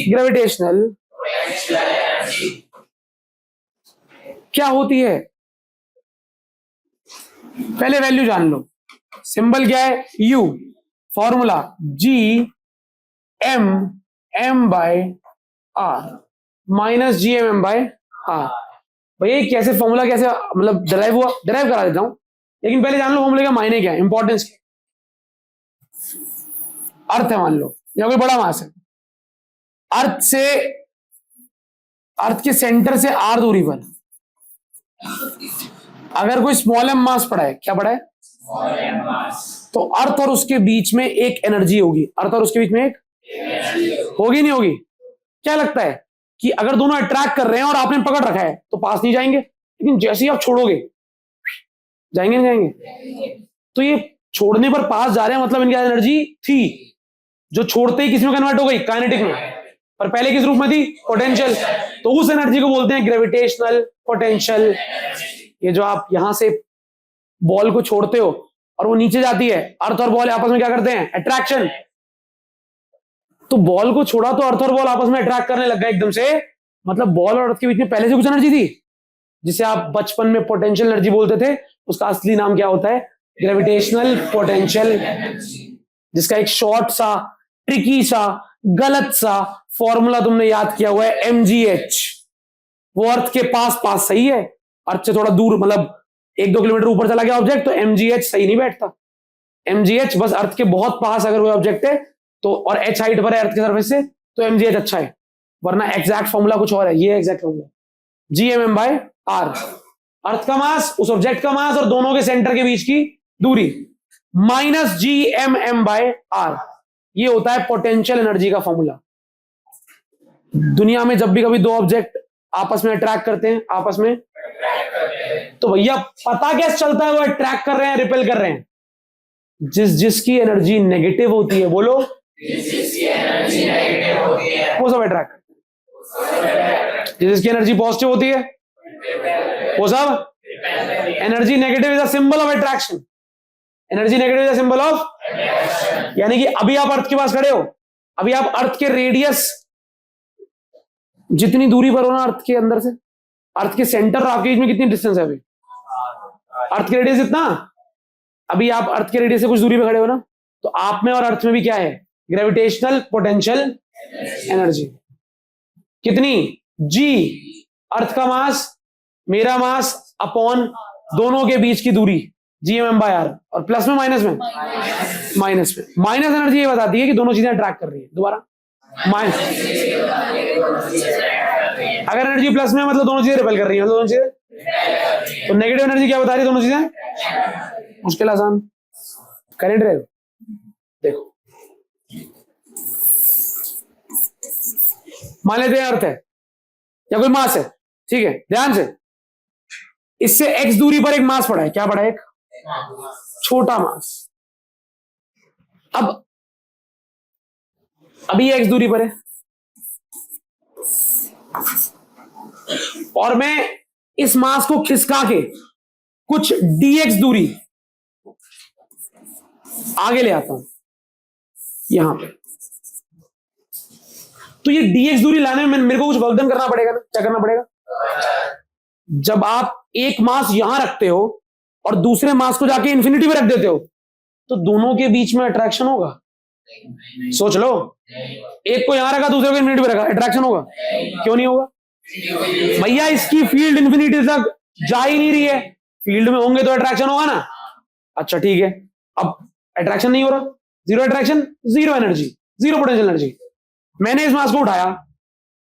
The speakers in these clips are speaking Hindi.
ग्रेविटेशनल क्या होती है? पहले वैल्यू जान लो। सिंबल क्या है? U। Formula G M M by R minus G M M by R. भैया कैसे फॉर्मूला कैसे मतलब डिराइव हुआ? डिराइव करा देता हूं, लेकिन पहले जान लो फॉर्मूले का मायने क्या है, इंपॉर्टेंस क्या। अर्थ है, मान लो या कोई बड़ा मास है, अर्थ के सेंटर से आर दूरी पर अगर कोई स्मॉल एम मास पड़ा है, क्या पड़ा है? तो अर्थ और उसके बीच में एक एनर्जी होगी। अर्थ और उसके बीच में एक होगी, नहीं होगी? क्या लगता है कि अगर दोनों अट्रैक्ट कर रहे हैं और आपने पकड़ रखा है तो पास नहीं जाएंगे, लेकिन जैसे ही आप छोड़ोगे जाएंगे नहीं जाएंगे? तो ये छोड़ने पर पास जा रहे हैं, मतलब इनकी एनर्जी थी जो छोड़ते ही किसी में कन्वर्ट हो गई, काइनेटिक में, पर पहले किस रूप में थी? पोटेंशियल। तो उस एनर्जी को बोलते हैं ग्रेविटेशनल पोटेंशियल। ये जो आप यहां से बॉल को छोड़ते हो और वो नीचे जाती है, अर्थ और बॉल आपस में क्या करते हैं? अट्रैक्शन। तो बॉल को छोड़ा तो अर्थ और बॉल आपस में अट्रैक्ट करने लग गए एकदम से, मतलब बॉल और अर्थ के बीच में पहले से कुछ एनर्जी थी, जिसे आप बचपन में पोटेंशियल एनर्जी बोलते थे। उसका असली नाम क्या होता है? ग्रेविटेशनल पोटेंशियल, जिसका एक शॉर्ट सा, ट्रिकी सा, गलत सा फॉर्मूला तुमने याद किया हुआ है, mgh। वो अर्थ के पास पास सही है, अर्थ से थोड़ा दूर मतलब 1-2 किलोमीटर ऊपर चला गया ऑब्जेक्ट तो mgh सही नहीं बैठता। mgh बस अर्थ के बहुत पास अगर कोई ऑब्जेक्ट है तो, और h हाइट पर है अर्थ के सरफेस से, तो mgh अच्छा है, वरना एग्जैक्ट फॉर्मूला कुछ और है। ये exact formula gmm by r, earth का मास, उस ऑब्जेक्ट का मास और दोनों के सेंटर के बीच की दूरी, माइनस gmm बाय r। ये होता है पोटेंशियल एनर्जी का फॉर्मूला। दुनिया में जब भी कभी दो ऑब्जेक्ट आपस में अट्रैक्ट करते हैं, आपस में, तो भैया पता कैसे चलता है वो अट्रैक्ट कर रहे हैं, रिपेल कर रहे हैं? जिसकी एनर्जी नेगेटिव होती है, बोलो, जिसकी एनर्जी नेगेटिव होती है वो सब अट्रैक्ट करते हैं। जिसकी एनर्जी पॉजिटिव होती है वो सब, energy negative is a symbol of attraction. Energy negative is a symbol of, यानी कि अभी आप अर्थ के पास खड़े हो, अभी आप अर्थ के रेडियस जितनी दूरी पर हो ना अर्थ के अंदर से, अर्थ के सेंटर और आपके बीच में कितनी डिस्टेंस है? अभी अर्थ के रेडियस इतना, अभी आप अर्थ के रेडियस से कुछ दूरी पे खड़े हो ना, तो आप में और अर्थ में भी क्या है? Gravitational potential energy. कितनी? जी, अर्थ का मास, मेरा मास अपॉन दोनों के बीच की दूरी, gmm बाय r, और प्लस में माइनस में, माइनस में। माइनस एनर्जी ये बताती है कि दोनों चीजें अट्रैक्ट कर रही है। दोबारा, माइनस, अगर एनर्जी प्लस में मतलब दोनों चीजें रिपेल कर रही है, मतलब दोनों चीजें। तो नेगेटिव एनर्जी क्या बता रही है? दोनों चीजें। मुश्किल आसान, करेंट रहे। देखो, मान लेते हैं अर्थ है या कोई मास है, ठीक है, ध्यान से, इससे x दूरी पर एक मास पड़ा है। क्या पड़ा है? एक छोटा मास। अब अभी x दूरी पर है और मैं इस मास को खिसका के कुछ dx दूरी आगे ले आता हूं यहां पे, तो ये dx दूरी लाने में मेरे को कुछ वर्क डन करना पड़ेगा ना? क्या करना पड़ेगा? जब आप एक मास यहां रखते हो और दूसरे मास को जाके इंफिनिटी पे रख देते हो, तो दोनों के बीच में अट्रैक्शन होगा? सोच लो, एक को यहां रखा, दूसरे को इंफिनिटी पे रखा, अट्रैक्शन होगा? क्यों नहीं होगा? भैया इसकी फील्ड इंफिनिटी तक जा ही नहीं रही है, फील्ड में होंगे तो अट्रैक्शन होगा ना। अच्छा ठीक है, अब अट्रैक्शन नहीं हो रहा, zero attraction, zero energy, zero potential energy. मैंने इस मास को उठाया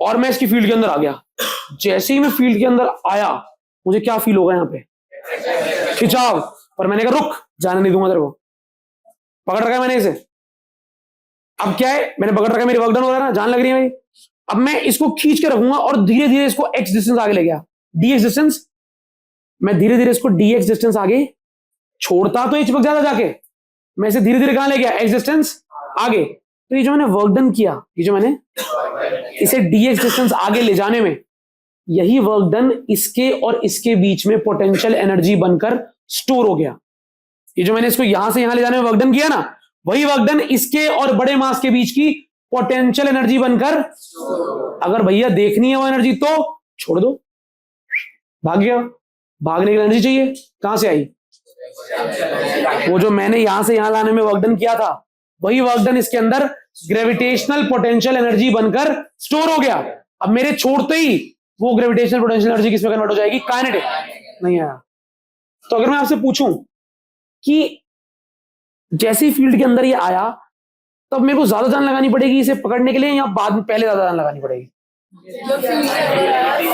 और मैं इसकी फील्ड के अंदर आ गया। जैसे ही मैं फील्ड के अंदर आया, मुझे क्या फील होगा? यहाँ पे खिंचाव। पर मैंने कहा रुक, जाने नहीं दूंगा तेरे को, पकड़ रखा है मैंने इसे। अब क्या है, मैंने पकड़ रखा है, मेरी वर्क डन हो रहा है ना, जान लग रही है मेरी। अब मैं इसको खींच के रखूंगा और धीरे धीरे इसको x डिस्टेंस आगे ले गया, dx डिस्टेंस। मैं धीरे धीरे इसको dx डिस्टेंस आगे छोड़ता तो ये चिपक जाता जाके, मैं इसे धीरे धीरे कहां ले गया? x डिस्टेंस आगे। तो ये जो मैंने वर्क डन किया, ये जो मैंने इसे dx डिस्टेंस आगे ले जाने में, यही वर्क डन इसके और इसके बीच में पोटेंशियल एनर्जी बनकर स्टोर हो गया। ये जो मैंने इसको यहां से यहां ले जाने में वर्क डन किया ना, वही वर्क डन इसके और बड़े मास के बीच की पोटेंशियल एनर्जी बनकर, अगर भैया देखनी है वो एनर्जी तो छोड़ दो, भाग गया। भागने की एनर्जी चाहिए, कहां से आई? वो जो मैंने यहां से यहां लाने में वर्क डन किया था, वही वर्क डन इसके अंदर ग्रेविटेशनल पोटेंशियल एनर्जी बनकर स्टोर हो गया। अब मेरे छोड़ते ही वो ग्रेविटेशनल पोटेंशियल एनर्जी किसमें कन्वर्ट हो जाएगी? काइनेटिक। नहीं आया। तो अगर मैं आपसे पूछूं कि जैसी फील्ड के अंदर ये आया, तब मेरे को ज्यादा जान लगानी पड़ेगी इसे पकड़ने के लिए, या बाद में पहले ज्यादा जान लगानी पड़ेगी?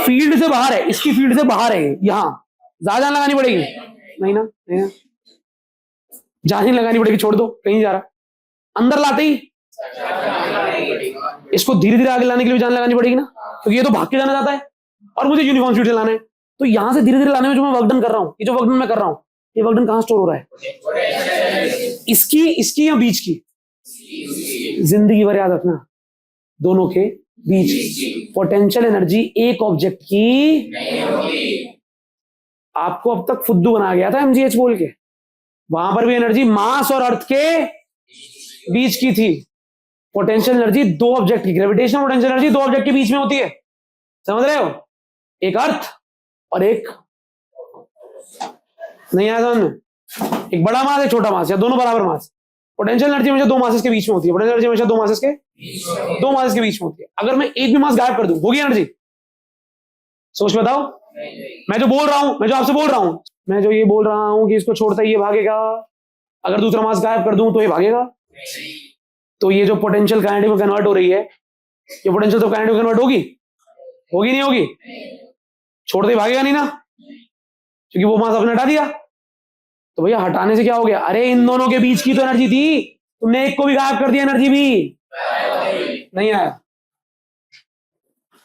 फील्ड से बाहर है, इसकी फील्ड से बाहर है, यहां ज्यादा जान लगानी पड़ेगी? नहीं ना, नहीं ना, जान ही लगानी पड़ेगी, छोड़ दो, कहीं जा रहा। अंदर लाते ही इसको धीरे धीरे आगे लाने के लिए जान लगानी पड़ेगी ना, क्योंकि ये तो भाग के जाना चाहता है और मुझे यूनिफॉर्म स्पीड से लाना है। तो यहां से धीरे धीरे लाने में जो मैं वर्क डन कर रहा हूं, ये जो वर्क डन मैं कर रहा हूं, ये वर्क डन कहां स्टोर हो रहा है? इसकी या बीच की? जिंदगी भर याद रखना, दोनों के बीच पोटेंशियल एनर्जी एक ऑब्जेक्ट की नहीं होगी। आपको अब तक फुद्दू बना गया था एमजीएच बोल के, वहां पर भी एनर्जी मास और अर्थ के बीच की थी। पोटेंशियल एनर्जी दो ऑब्जेक्ट की, ग्रेविटेशनल पोटेंशियल एनर्जी दो ऑब्जेक्ट के बीच में होती है, समझ रहे हो? एक अर्थ और एक, नहीं आया समझ में? एक बड़ा मास, एक छोटा मास, या दोनों बराबर मास। पोटेंशियल एनर्जी हमेशा दो मासेस के बीच में होती है, पोटेंशियल एनर्जी हमेशा दो मासेस के बीच में होती है। अगर मैं एक भी मास गायब कर दूं, होगी एनर्जी? सोच बताओ। मैं जो बोल रहा हूं, मैं जो आपसे बोल रहा हूं, मैं जो ये बोल रहा हूं कि इसको छोड़ता ही ये भागेगा, अगर दूसरा मास गायब कर दूं तो ये भागेगा। तो ये जो पोटेंशियल काइनेटिक में कन्वर्ट हो रही है, ये पोटेंशियल तो काइनेटिक में कन्वर्ट होगी? होगी नहीं होगी? छोड़ते ही भागेगा नहीं ना, क्योंकि वो मास आपने हटा दिया। तो भैया हटाने से क्या हो गया? अरे इन दोनों के बीच की तो एनर्जी थी, तुमने एक को भी गायब कर दिया, एनर्जी भी नहीं आया।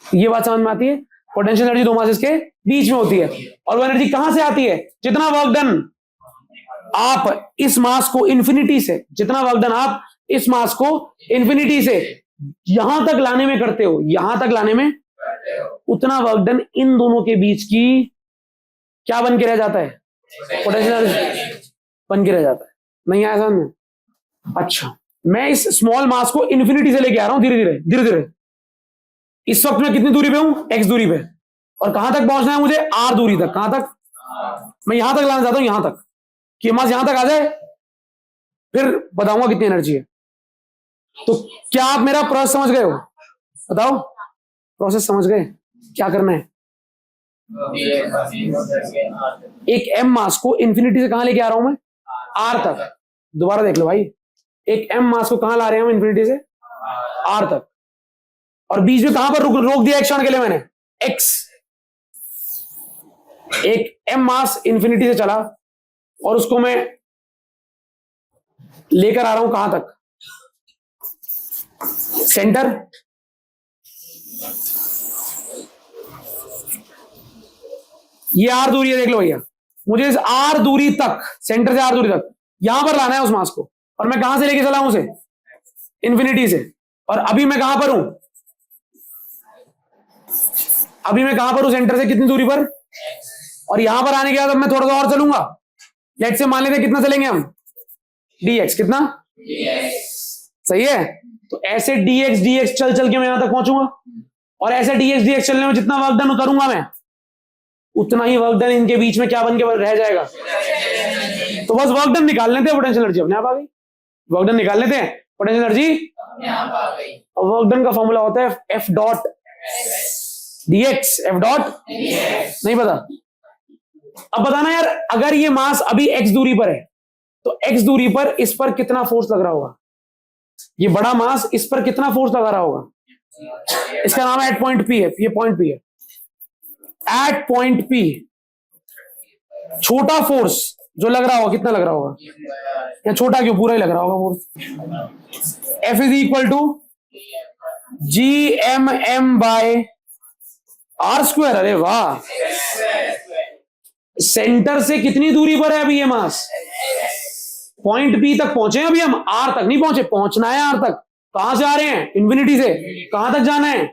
ये बात समझ में आती है? पोटेंशियल एनर्जी दो मासेस के बीच में होती है, और वो एनर्जी कहां से आती है? जितना वर्क डन आप इस मास को इंफिनिटी से, जितना वर्क डन आप इस मास को इंफिनिटी से यहां तक लाने में करते हो, यहां तक लाने में, उतना वर्क डन इन दोनों के बीच की क्या बन के रह जाता है? पोटेंशियल एनर्जी बन के रह जाता है। नहीं आया समझ में? अच्छा, मैं इस स्मॉल मास को इंफिनिटी से लेके आ रहा हूं, धीरे धीरे धीरे धीरे। इस वक्त मैं कितनी दूरी पे हूं? एक्स दूरी पे, और कहां तक पहुंचना है मुझे? आर दूरी तक। कहां तक? मैं यहां तक लाना चाहता हूं, यहां तक, कि मास यहां तक आ जाए, फिर बताऊंगा कितनी एनर्जी है। तो क्या आप मेरा प्रोसेस समझ गए हो? बताओ, प्रोसेस समझ गए? क्या करना है? एक एम मास को इंफिनिटी से कहां लेके आ रहा हूं मैं? आर तक। दोबारा देख लो भाई, एक एम मास को कहां ला रहे हैं हम? इंफिनिटी से आर तक। और बीच में कहां पर रोक दिया एक क्षण के लिए मैंने? एक्स। एक एम मास इंफिनिटी से चला और उसको मैं लेकर आ रहा हूं कहां तक? सेंटर। ये आर दूरी है, देख लो भैया, मुझे इस आर दूरी तक, सेंटर से आर दूरी तक यहां पर लाना है उस मास को, और मैं कहां से लेके चला हूं उसे? इंफिनिटी से। और अभी मैं कहां पर हूं? अभी मैं कहां पर हूं? सेंटर से कितनी दूरी पर? और यहां पर आने के बाद अब मैं थोड़ा सा और चलूंगा। लेट से मान लेते हैं कितना चलेंगे हम? dx। कितना? सही है। तो ऐसे dx चल चल के मैं यहां तक पहुंचूंगा, और ऐसे dx चलने में जितना वर्क डन करूंगा मैं, उतना ही वर्क डन इनके बीच में क्या बन के रह जाएगा? तो बस वर्क डन निकाल लेते हैं, पोटेंशियल एनर्जी अपने आप आ गई। वर्क डन निकाल लेते हैं, पोटेंशियल एनर्जी अपने आप आ गई। और वर्क डन का फॉर्मूला होता है F dot dx। F dot नहीं पता? अब बताना यार, अगर ये मास अभी x दूरी पर है, तो x दूरी पर इस पर कितना फोर्स लग रहा होगा? ये बड़ा मास इस पर कितना फोर्स लगा रहा होगा? इसका नाम है एट पॉइंट P है, ये पॉइंट P है। एट पॉइंट P छोटा फोर्स जो लग रहा होगा, कितना लग रहा होगा? या छोटा क्यों, पूरा ही लग रहा होगा force. F is equal to GMM by R square. अरे वाह, सेंटर से कितनी दूरी पर है अभी ये मास? पॉइंट P तक पहुंचे अभी हम, आर तक नहीं पहुंचे, पहुंचना है आर तक। कहां से आ रहे हैं? इंफिनिटी से। कहां तक जाना है?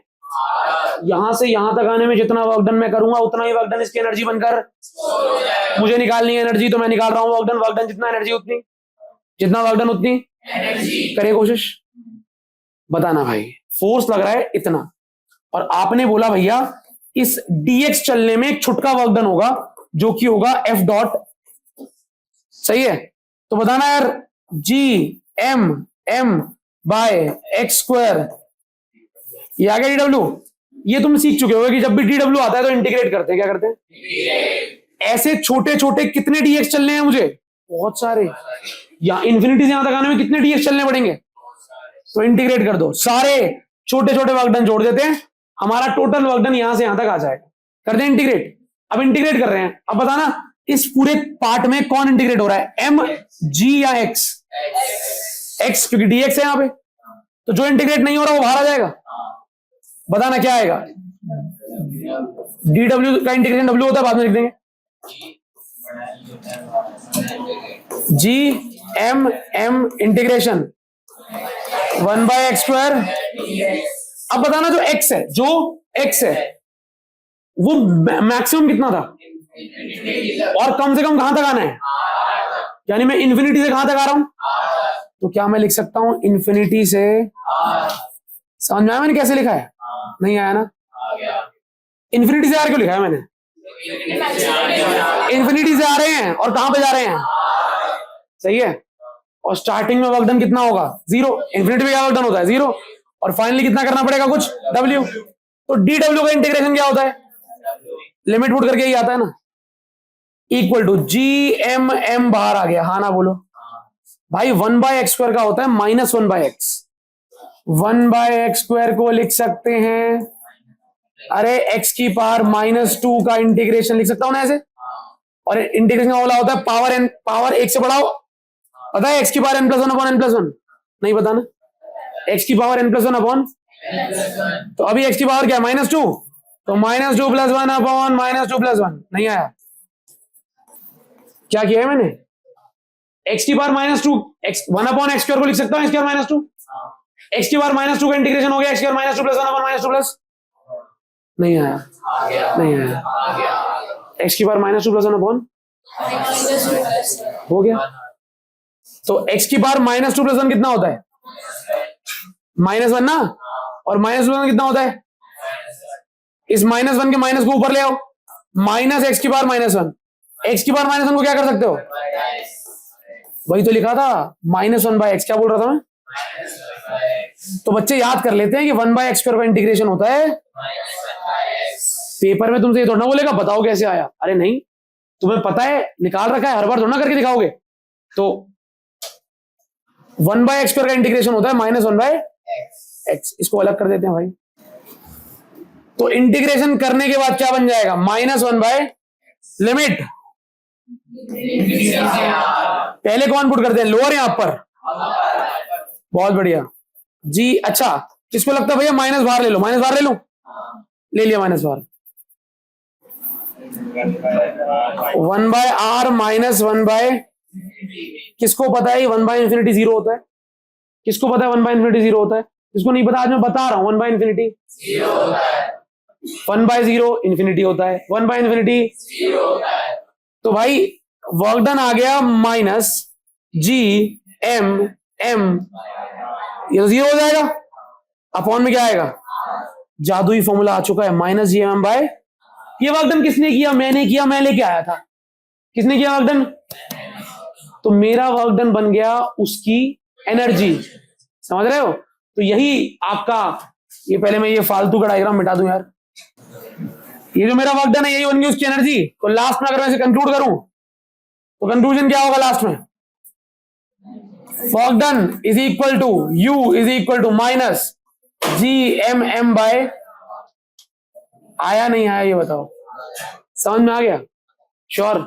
यहां से यहां तक आने में जितना वर्क डन मैं करूंगा उतना ही वर्क डन इसकी एनर्जी बनकर मुझे निकालनी है एनर्जी, तो मैं निकाल रहा हूं वर्क डन जितना एनर्जी उतनी, जितना वर्क डन उतनी एनर्जी। करिए कोशिश बताना भाई। फोर्स लग रहा है इतना, और आपने बोला भैया इस dx चलने में एक छुटका वर्क डन होगा जो कि होगा F डॉट, सही है? तो बताना यार, G M M by x square, ये आ गया डब्ल्यू। ये तुम सीख चुके होगे कि जब भी डब्ल्यू आता है तो इंटीग्रेट करते हैं, क्या करते हैं? ऐसे छोटे छोटे कितने dx चलने हैं मुझे? बहुत सारे। या इन्फिनिटी से यहां तक आने में कितने dx चलने पड़ेंगे? तो इंटीग्रेट कर दो, सारे छोटे छोटे वर्क डन जोड़ देते हैं, हमारा टोटल वर्क डन यहां से यहां तक आ जाएगा। कर दें इंटीग्रेट। अब इंटीग्रेट कर रहे हैं, अब बताना इस पूरे पार्ट में कौन इंटीग्रेट हो रहा है, एम जी या एक्स? एक्स, क्योंकि डीएक्स है यहां पे, तो जो इंटीग्रेट नहीं हो रहा वो बाहर आ जाएगा। बताना क्या आएगा? डी डब्ल्यू का इंटीग्रेशन डब्ल्यू होता है, बाद में लिख देंगे। G M M integration 1/x²। अब बताना जो x है, जो x है वो मैक्सिमम कितना था, और कम से कम कहां तक आना है, यानी मैं इंफिनिटी से कहां तक आ रहा हूं? तो क्या मैं लिख सकता हूं इंफिनिटी से? समझ में आया मैंने कैसे लिखा है? नहीं आया ना? इंफिनिटी से आर क्यों लिखा है मैंने? इंफिनिटी से आ रहे हैं और कहां पे जा रहे हैं, सही है? और स्टार्टिंग में वर्क डन कितना होगा? 0। इंफिनिटी में क्या वर्क डन होता है? 0। और फाइनली कितना करना पड़ेगा? कुछ W। तो डी डब्ल्यू का इंटीग्रेशन क्या होता है? लिमिट पुट करके ही आता है ना, equal to G M M, बाहर आ गया, हाँ ना बोलो भाई। 1/x² का होता है -1/x। 1/x² को लिख सकते हैं, अरे x की पावर -2 का इंटीग्रेशन लिख सकता हूं ना ऐसे। और इंटीग्रेशन का होता है पावर n, पावर 1 से बढ़ाओ। पता है x की पावर n+1/n+1? नहीं पता ना? x की पावर n+1/, तो अभी x की पावर क्या है? -2, तो -2 + 1/-2 + 1। नहीं आया? क्या किया है मैंने? x की पावर -2, 1/x² को लिख सकता हूं x की पावर -2। x की पावर -2 का इंटीग्रेशन हो गया x की पावर -2 + 1/-2 + नहीं आया? नहीं आया? x की पावर -2 + 1/, हो गया। तो x की पावर -2 + 1 कितना होता है? -1 ना, और -1 कितना होता है? इस -1 के माइनस को ऊपर ले आओ, -x की पावर -1। x की पावर -1 को क्या कर सकते हो? वही तो लिखा था, -1/x। क्या बोल रहा था मैं? तो बच्चे याद कर लेते हैं कि 1/x² का इंटीग्रेशन होता है। पेपर में तुमसे ये थोड़ा ना बोलेगा बताओ कैसे आया, अरे नहीं, तुम्हें पता है, निकाल रखा है, हर बार थोड़ा ना करके दिखाओगे। तो 1/x² का इंटीग्रेशन होता है -1/x। इसको अलग कर देते हैं भाई। तो इंटीग्रेशन करने के बाद क्या बन जाएगा? -1/, लिमिट पहले कौन पुट करते हैं, लोअर या अपर? बहुत बढ़िया जी। अच्छा, किसको लगता है भैया माइनस बाहर ले लो, माइनस बाहर ले लो, ले लिया माइनस बाहर। 1/r -1/, किसको पता है 1/∞ 0 होता है? किसको पता है 1/∞ 0 होता है? किसको नहीं पता? आज मैं बता रहा हूं, 1/∞ 0 होता है। 1/0 इंफिनिटी होता है, 1/∞ 0 होता है। तो भाई वर्क डन आ गया -GM M, ये 0 हो जाएगा। अपॉन में क्या आएगा? जादुई फॉर्मूला आ चुका है, -GM/। ये वर्क डन किसने किया? मैंने किया, मैं लेके आया था। किसने किया वर्क डन? तो मेरा वर्क डन बन गया उसकी एनर्जी, समझ रहे हो? तो यही आपका, ये पहले मैं ये फालतू का डायग्राम मिटा दूं यार, ये जो मेरा वर्क डन है यही बन गई उसकी एनर्जी। तो लास्ट में अगर मैं इसे कंक्लूड करूं तो कंक्लूजन क्या होगा लास्ट में? Work done is equal to U is equal to -GM/। आया नहीं आया ये बताओ? समझ में आ गया? श्योर?